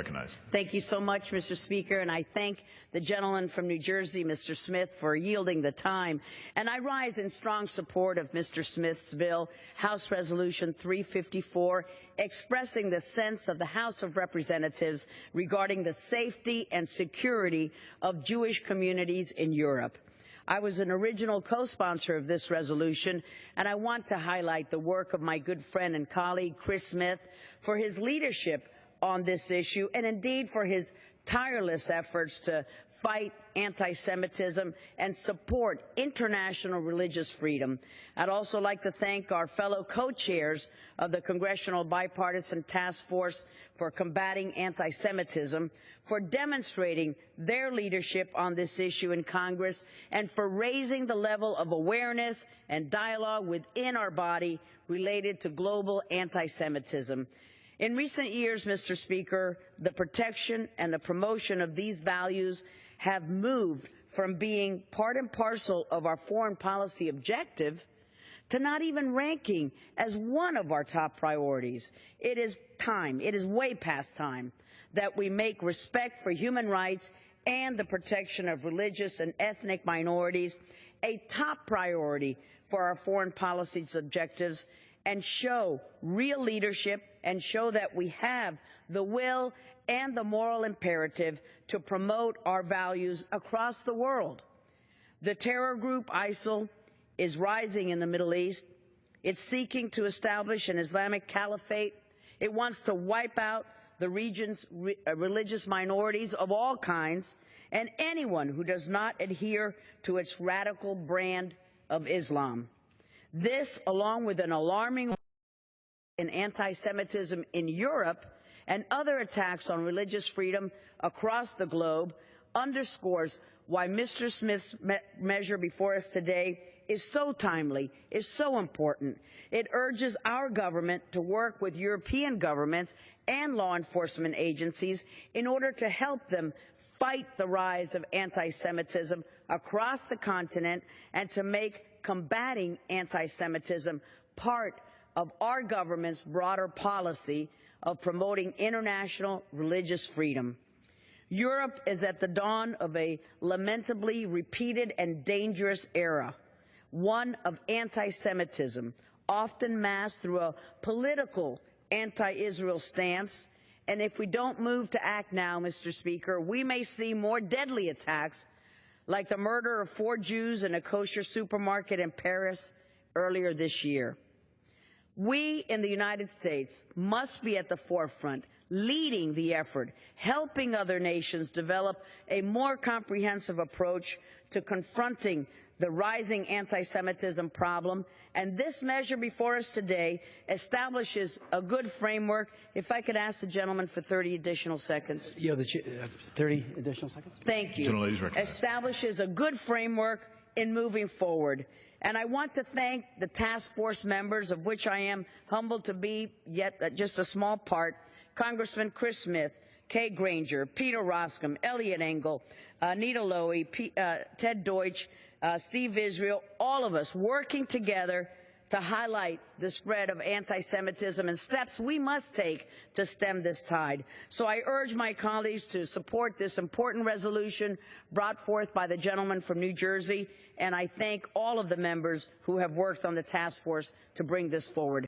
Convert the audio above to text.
Recognized. Thank you so much, Mr. Speaker, and I thank the gentleman from New Jersey, Mr. Smith, for yielding the time. And I rise in strong support of Mr. Smith's bill, House Resolution 354, expressing the sense of the House of Representatives regarding the safety and security of Jewish communities in Europe. I was an original co-sponsor of this resolution, and I want to highlight the work of my good friend and colleague, Chris Smith, for his leadership on this issue, and indeed for his tireless efforts to fight anti-Semitism and support international religious freedom. I'd also like to thank our fellow co-chairs of the Congressional Bipartisan Task Force for Combating Anti-Semitism for demonstrating their leadership on this issue in Congress and for raising the level of awareness and dialogue within our body related to global anti-Semitism. In recent years, Mr. Speaker, the protection and the promotion of these values have moved from being part and parcel of our foreign policy objective to not even ranking as one of our top priorities. It is time, it is way past time, that we make respect for human rights and the protection of religious and ethnic minorities a top priority for our foreign policy objectives, and show real leadership and show that we have the will and the moral imperative to promote our values across the world. The terror group ISIL is rising in the Middle East. It's seeking to establish an Islamic caliphate. It wants to wipe out the region's religious minorities of all kinds and anyone who does not adhere to its radical brand of Islam. This, along with an alarming in anti-Semitism in Europe and other attacks on religious freedom across the globe, underscores why Mr. Smith's measure before us today is so timely, is so important. It urges our government to work with European governments and law enforcement agencies in order to help them fight the rise of anti-Semitism across the continent and to make combating anti-Semitism part of our government's broader policy of promoting international religious freedom. Europe is at the dawn of a lamentably repeated and dangerous era, one of anti-Semitism, often masked through a political anti-Israel stance. And if we don't move to act now, Mr. Speaker, we may see more deadly attacks like the murder of 4 Jews in a kosher supermarket in Paris earlier this year. We in the United States must be at the forefront, leading the effort, helping other nations develop a more comprehensive approach to confronting the rising anti-Semitism problem, and this measure before us today establishes a good framework. If I could ask the gentleman for 30 additional seconds. 30 additional seconds? Thank you. Establishes a good framework in moving forward. And I want to thank the task force members, of which I am humbled to be yet just a small part, Congressman Chris Smith, Kay Granger, Peter Roskam, Elliot Engel, Nita Lowy, Ted Deutsch, Steve Israel, all of us working together to highlight the spread of anti-Semitism and steps we must take to stem this tide. So I urge my colleagues to support this important resolution brought forth by the gentleman from New Jersey, and I thank all of the members who have worked on the task force to bring this forward.